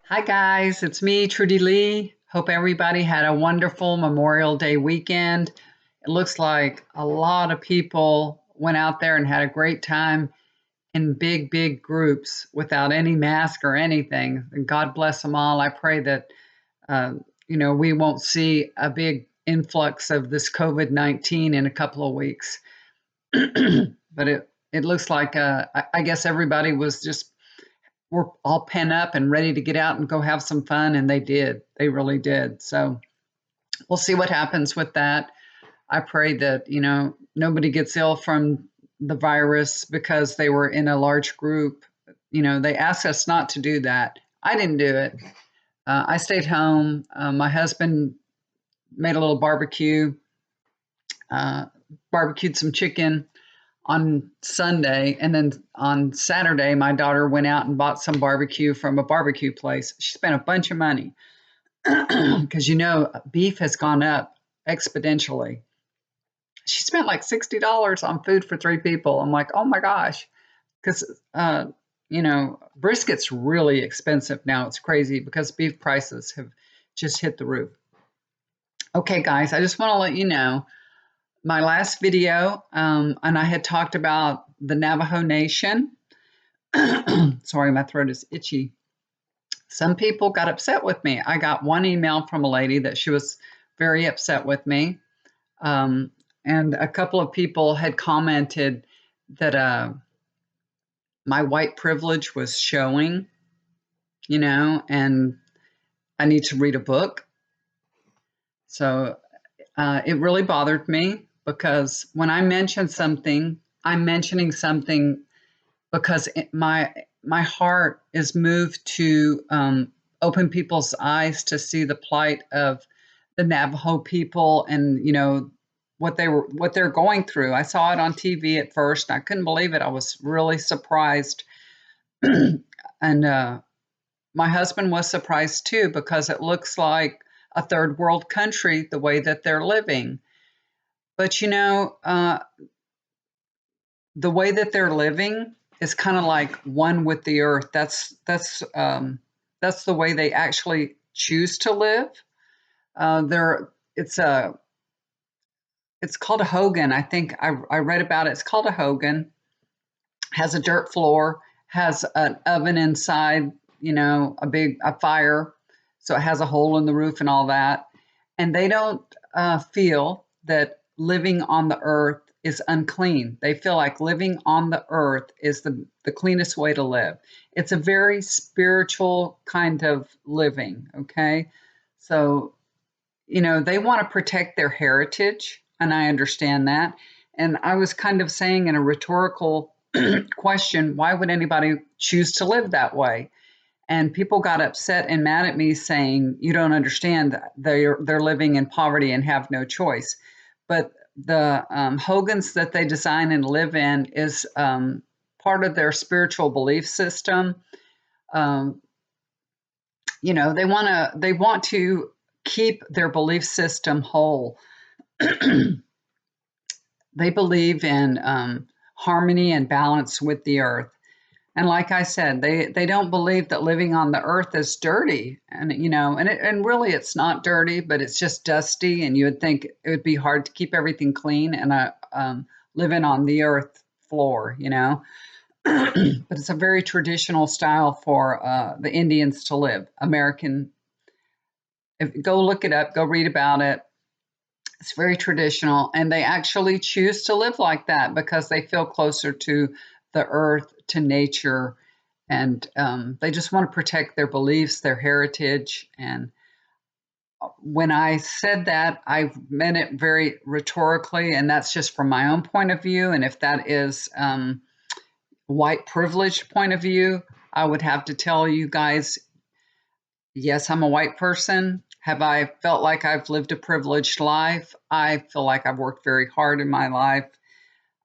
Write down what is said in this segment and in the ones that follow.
Hi, guys. It's me, Trudy Lee. Hope everybody had a wonderful Memorial Day weekend. It looks like a lot of people went out there and had a great time in big, big groups without any mask or anything. And God bless them all. I pray that, uh, we won't see a big influx of this COVID-19 in a couple of weeks. But it looks like, I guess everybody was just were all pent up and ready to get out and go have some fun, and they did. They really did. So we'll see what happens with that. I pray that nobody gets ill from the virus because they were in a large group. They asked us not to do that. I didn't do it. I stayed home. My husband made a little barbecue, uh, barbecued some chicken on Sunday, and then on Saturday, my daughter went out and bought some barbecue from a barbecue place. She spent a bunch of money because beef has gone up exponentially. She spent like $60 on food for three people. I'm like, oh my gosh, because brisket's really expensive now. It's crazy because beef prices have just hit the roof. Okay, guys, I just want to let you know my last video, and I had talked about the Navajo Nation. Sorry, my throat is itchy. Some people got upset with me. I got one email from a lady that she was very upset with me. Um, and a couple of people had commented that my white privilege was showing, and I need to read a book. So it really bothered me because when I mention something, I'm mentioning something because my heart is moved to open people's eyes to see the plight of the Navajo people and what they're going through. I saw it on TV at first. And I couldn't believe it. I was really surprised, and my husband was surprised too because it looks like a third world country the way that they're living. But the way that they're living is kind of like one with the earth. That's the way they actually choose to live. They're it's called a hogan. I think I read about it. It's called a hogan. Has a dirt floor. Has an oven inside. A fire. So it has a hole in the roof and all that. And they don't feel that living on the earth is unclean. They feel like living on the earth is the cleanest way to live. It's a very spiritual kind of living, okay? So, they want to protect their heritage, and I understand that. And I was kind of saying in a rhetorical question, why would anybody choose to live that way? And people got upset and mad at me saying, you don't understand that they're living in poverty and have no choice. But the hogans that they design and live in is part of their spiritual belief system. Um, they want to keep their belief system whole. They believe in harmony and balance with the earth. And like I said, they don't believe that living on the earth is dirty, and really it's not dirty, but it's just dusty, and you would think it would be hard to keep everything clean and living on the earth floor, but it's a very traditional style for the Indians to live. American, go look it up, go read about it. It's very traditional, and they actually choose to live like that because they feel closer to the earth, to nature, and they just want to protect their beliefs, their heritage. And when I said that, I meant it very rhetorically, and that's just from my own point of view. And if that is white privilege point of view, I would have to tell you guys, yes, I'm a white person. Have I felt like I've lived a privileged life? I feel like I've worked very hard in my life.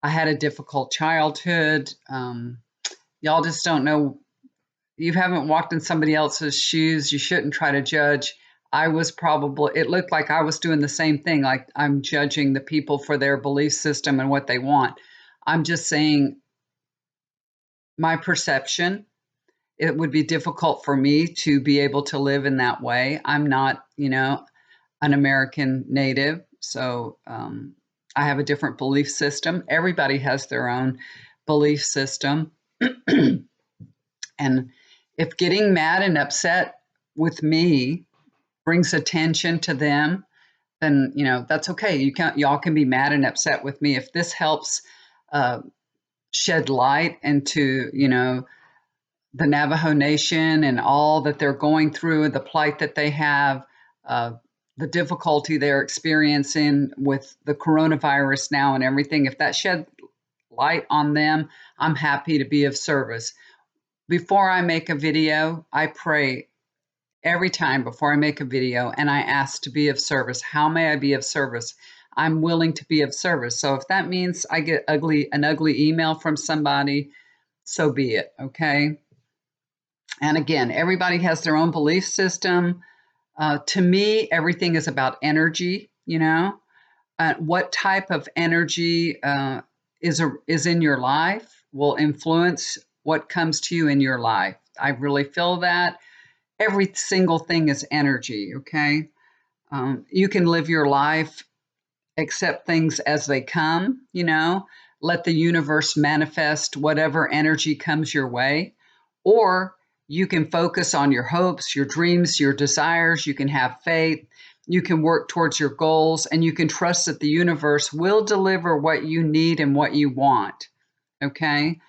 I had a difficult childhood. Y'all just don't know. You haven't walked in somebody else's shoes. You shouldn't try to judge. It looked like I was doing the same thing, like I'm judging the people for their belief system and what they want. I'm just saying my perception. it would be difficult for me to be able to live in that way. I'm not, an American native, so I have a different belief system. Everybody has their own belief system. And if getting mad and upset with me brings attention to them, then that's okay. Y'all can be mad and upset with me if this helps uh, shed light into the Navajo Nation and all that they're going through, the plight that they have, uh, the difficulty they're experiencing with the coronavirus now and everything. If that shed light on them, I'm happy to be of service. Before I make a video, I pray every time before I make a video, and I ask to be of service. How may I be of service? I'm willing to be of service. So if that means I get an ugly email from somebody, so be it. Okay. And again, everybody has their own belief system. To me, everything is about energy. What type of energy is in your life will influence what comes to you in your life. I really feel that every single thing is energy. Okay, you can live your life, accept things as they come. Let the universe manifest whatever energy comes your way, or you can focus on your hopes, your dreams, your desires. You can have faith. You can work towards your goals, and you can trust that the universe will deliver what you need and what you want. Okay.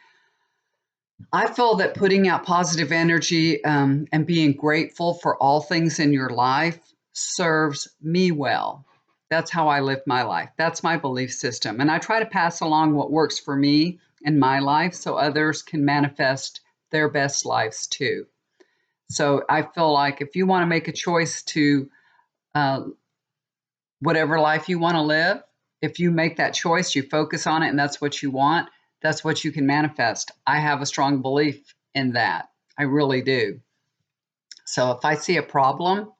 I feel that putting out positive energy and being grateful for all things in your life serves me well. That's how I live my life. That's my belief system. And I try to pass along what works for me in my life so others can manifest their best lives too. So I feel like if you want to make a choice to uh, whatever life you want to live, if you make that choice, you focus on it, and that's what you want, that's what you can manifest. I have a strong belief in that. I really do. So if I see a problem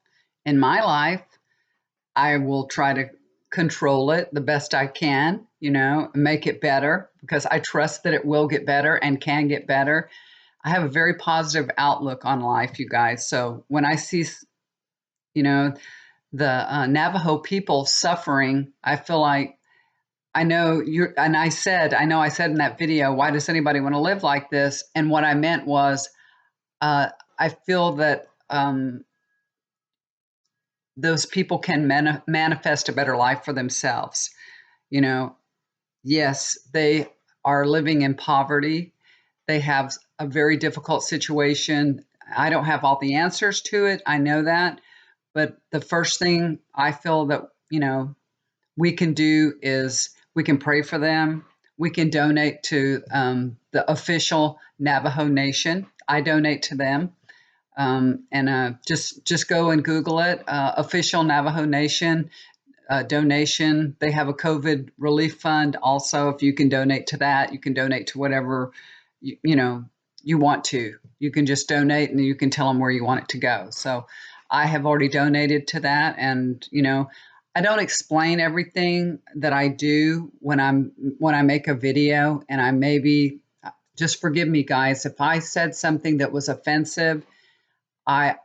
in my life, I will try to control it the best I can, make it better because I trust that it will get better and can get better. I have a very positive outlook on life, you guys. So when I see, you know, the Navajo people suffering, I feel like I know you. And I said in that video, why does anybody want to live like this? And what I meant was, I feel that those people can manifest a better life for themselves. You know, yes, they are living in poverty. They have a very difficult situation. I don't have all the answers to it. I know that. But the first thing I feel that, we can do is we can pray for them. We can donate to the official Navajo Nation. I donate to them. And just go and Google it. Official Navajo Nation donation. They have a COVID relief fund also. If you can donate to that, you can donate to whatever you want to. You can just donate and you can tell them where you want it to go. So I have already donated to that, and I don't explain everything that I do when I make a video, and I maybe just forgive me, guys, if I said something that was offensive. I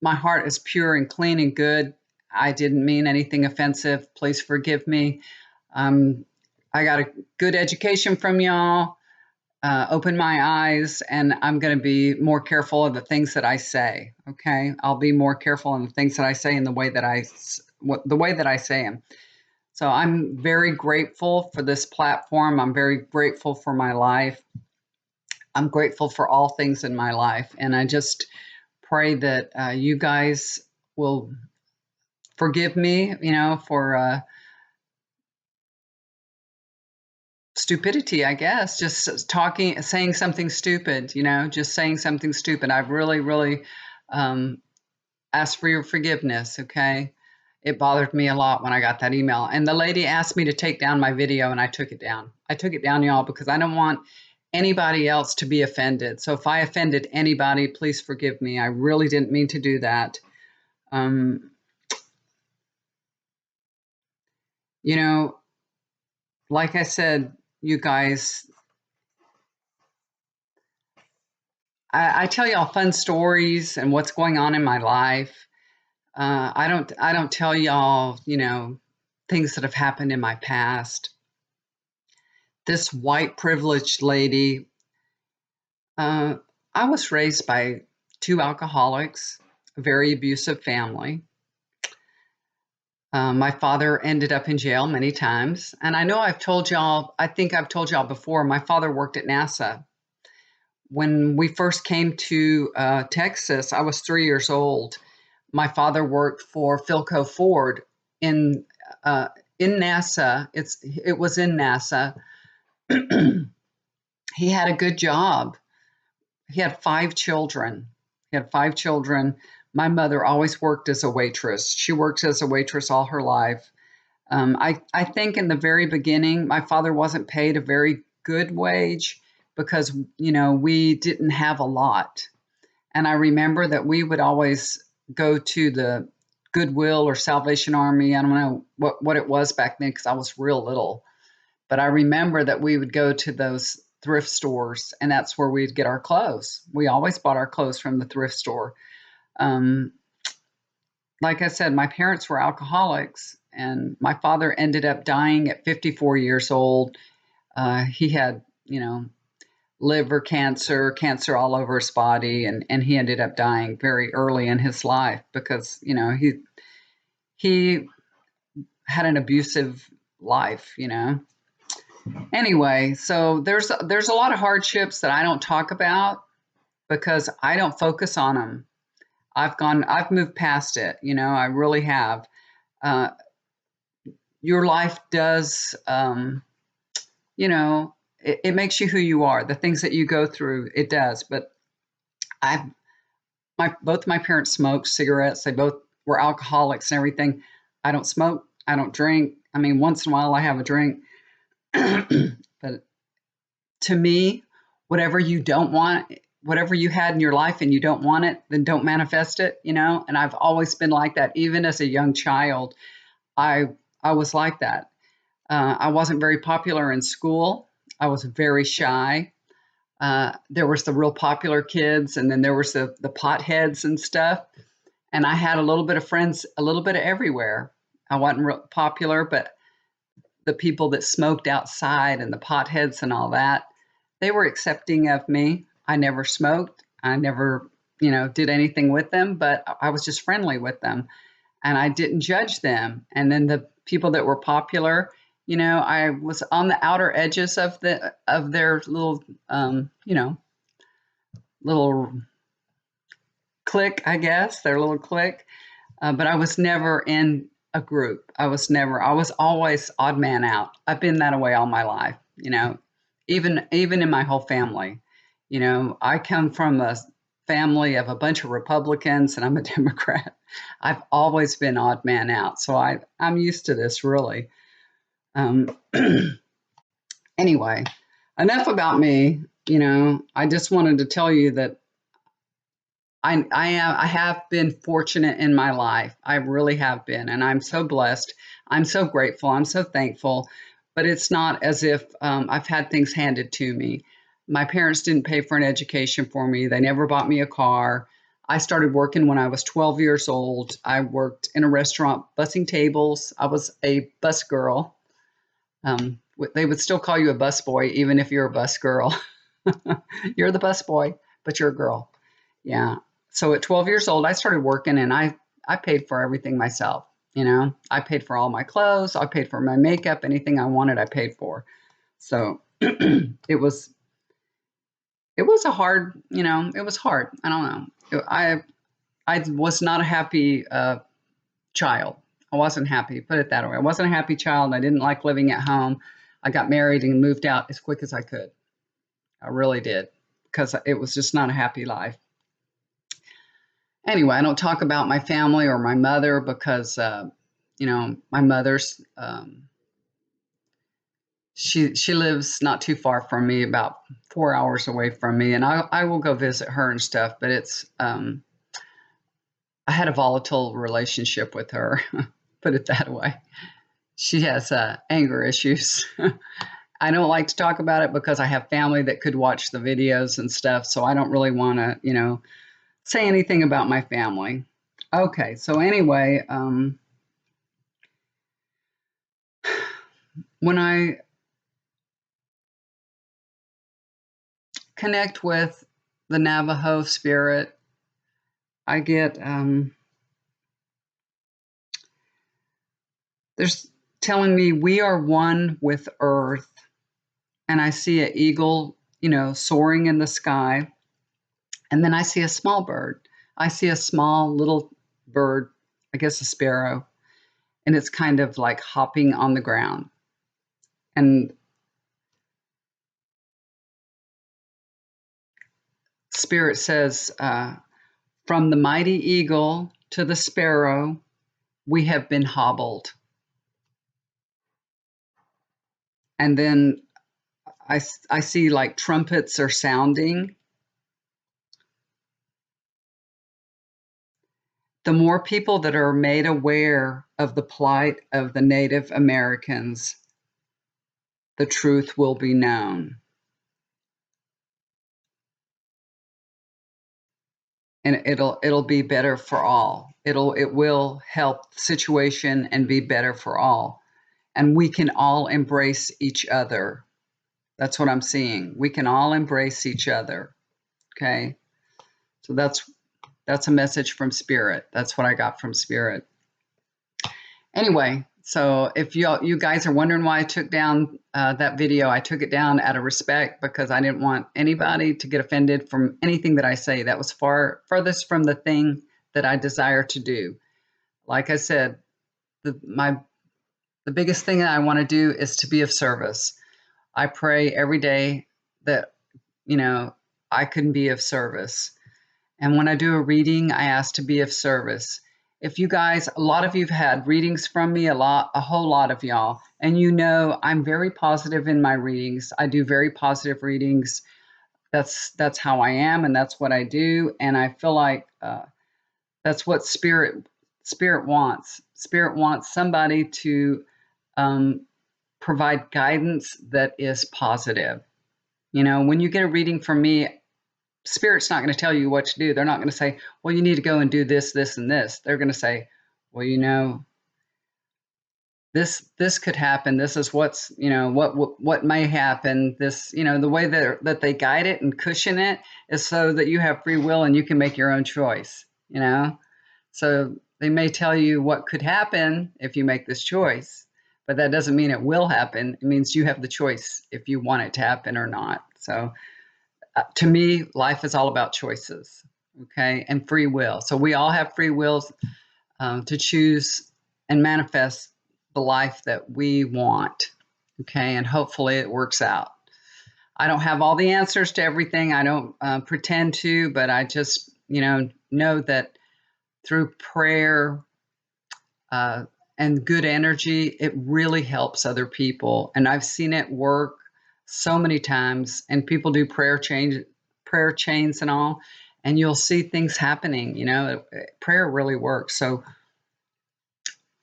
My heart is pure and clean and good. I didn't mean anything offensive. Please forgive me. Um, I got a good education from y'all, opened my eyes, and I'm going to be more careful of the things that I say. Okay, I'll be more careful in the things that I say and the way that I say them. So I'm very grateful for this platform. I'm very grateful for my life. I'm grateful for all things in my life, and I just pray that you guys will forgive me, for stupidity, I guess, just saying something stupid, just saying something stupid. I've really, really asked for your forgiveness, okay? It bothered me a lot when I got that email. And the lady asked me to take down my video, and I took it down. I took it down, y'all, because I don't want anybody else to be offended. So if I offended anybody, please forgive me. I really didn't mean to do that. Um, you know, like I said, you guys, I tell y'all fun stories and what's going on in my life. I don't tell y'all, things that have happened in my past. This white privileged lady, uh, I was raised by two alcoholics, a very abusive family. My father ended up in jail many times. And I know I've told y'all, I think I've told y'all before, my father worked at NASA. When we first came to Texas, I was 3 years old. My father worked for Philco Ford in uh, in NASA. It was in NASA. He had a good job. He had 5 children. He had 5 children. My mother always worked as a waitress. She worked as a waitress all her life. I think in the very beginning, my father wasn't paid a very good wage because, we didn't have a lot. And I remember that we would always go to the Goodwill or Salvation Army. I don't know what it was back then because I was real little. But I remember that we would go to those thrift stores and that's where we'd get our clothes. We always bought our clothes from the thrift store. Um, like I said, my parents were alcoholics, and my father ended up dying at 54 years old. He had, liver cancer, cancer all over his body, and he ended up dying very early in his life because, he had an abusive life. Anyway, so there's a lot of hardships that I don't talk about because I don't focus on them. I've moved past it. I really have. Uh, your life does, it makes you who you are. The things that you go through, it does. But I've both my parents smoked cigarettes. They both were alcoholics and everything. I don't smoke. I don't drink. I mean, once in a while I have a drink. But to me, whatever you don't want, whatever you had in your life and you don't want it, then don't manifest it. And I've always been like that. Even as a young child, I I was like that. I wasn't very popular in school. I was very shy. There was the real popular kids, and then there was the potheads and stuff. And I had a little bit of friends, a little bit of everywhere. I wasn't real popular, but the people that smoked outside and the potheads and all that, they were accepting of me. I never smoked. I never, did anything with them, but I was just friendly with them and I didn't judge them. And then the people that were popular, I was on the outer edges of their little clique, I guess, their little clique. But I was never in a group. I was always odd man out. I've been that way all my life, even in my whole family. I come from a family of a bunch of Republicans and I'm a Democrat. I've always been odd man out. So I'm used to this really. Um, anyway, enough about me. I just wanted to tell you that I have been fortunate in my life. I really have been, and I'm so blessed. I'm so grateful. I'm so thankful. But it's not as if I've had things handed to me. My parents didn't pay for an education for me. They never bought me a car. I started working when I was 12 years old. I worked in a restaurant bussing tables. I was a bus girl. They would still call you a bus boy, even if you're a bus girl. You're the bus boy, but you're a girl. Yeah. So at 12 years old, I started working and I paid for everything myself. I paid for all my clothes. I paid for my makeup. Anything I wanted, I paid for. So it was a hard, it was hard. I don't know. I was not a happy child. I wasn't happy, put it that way. I wasn't a happy child. I didn't like living at home. I got married and moved out as quick as I could. I really did because it was just not a happy life. Anyway, I don't talk about my family or my mother because, my mother's, she lives not too far from me, about 4 hours away from me, and I will go visit her and stuff. But I had a volatile relationship with her, put it that way. She has anger issues, I don't like to talk about it because I have family that could watch the videos and stuff. So I don't really want to, say anything about my family. Okay. So anyway, when I connect with the Navajo spirit, I get, there's telling me we are one with earth. And I see an eagle, soaring in the sky. And then I see a small bird. I see a small little bird, I guess a sparrow, and it's kind of like hopping on the ground. And Spirit says, from the mighty eagle to the sparrow, we have been hobbled. And then I see like trumpets are sounding. The more people that are made aware of the plight of the Native Americans, the truth will be known. And it'll be better for all. It will help the situation and be better for all. And we can all embrace each other. That's what I'm seeing. We can all embrace each other. Okay. So that's a message from Spirit. That's what I got from Spirit. Anyway, so if you guys are wondering why I took down that video, I took it down out of respect because I didn't want anybody to get offended from anything that I say. That was farthest from the thing that I desire to do. Like I said, the biggest thing that I want to do is to be of service. I pray every day that I can be of service. And when I do a reading, I ask to be of service. If you guys, a lot of you've had readings from me, a whole lot of y'all, and I'm very positive in my readings. I do very positive readings. That's how I am, and that's what I do. And I feel like that's what spirit wants. Spirit wants somebody to provide guidance that is positive. When you get a reading from me, Spirit's not going to tell you what to do. They're not going to say, well, you need to go and do this, this, and this. They're going to say, well, this could happen. This is what may happen. This, the way that they guide it and cushion it is so that you have free will and you can make your own choice, So they may tell you what could happen if you make this choice, but that doesn't mean it will happen. It means you have the choice if you want it to happen or not. So to me, life is all about choices, okay, and free will. So we all have free wills to choose and manifest the life that we want, okay, and hopefully it works out. I don't have all the answers to everything. I don't pretend to, but I just, know that through prayer and good energy, it really helps other people. And I've seen it work so many times. And people do prayer chains and all, and you'll see things happening. Prayer really works. So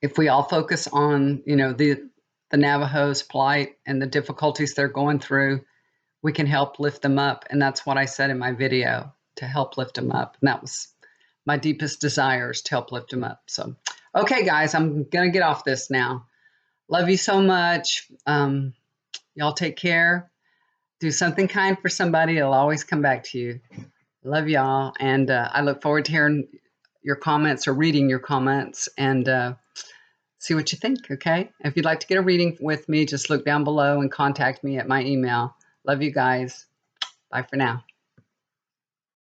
if we all focus on, the Navajos' plight and the difficulties they're going through, we can help lift them up. And that's what I said in my video, to help lift them up. And that was my deepest desires, to help lift them up. So, okay, guys, I'm going to get off this now. Love you so much. Y'all take care. Do something kind for somebody. It'll always come back to you. Love y'all. And I look forward to hearing your comments or reading your comments and see what you think, okay? If you'd like to get a reading with me, just look down below and contact me at my email. Love you guys. Bye for now.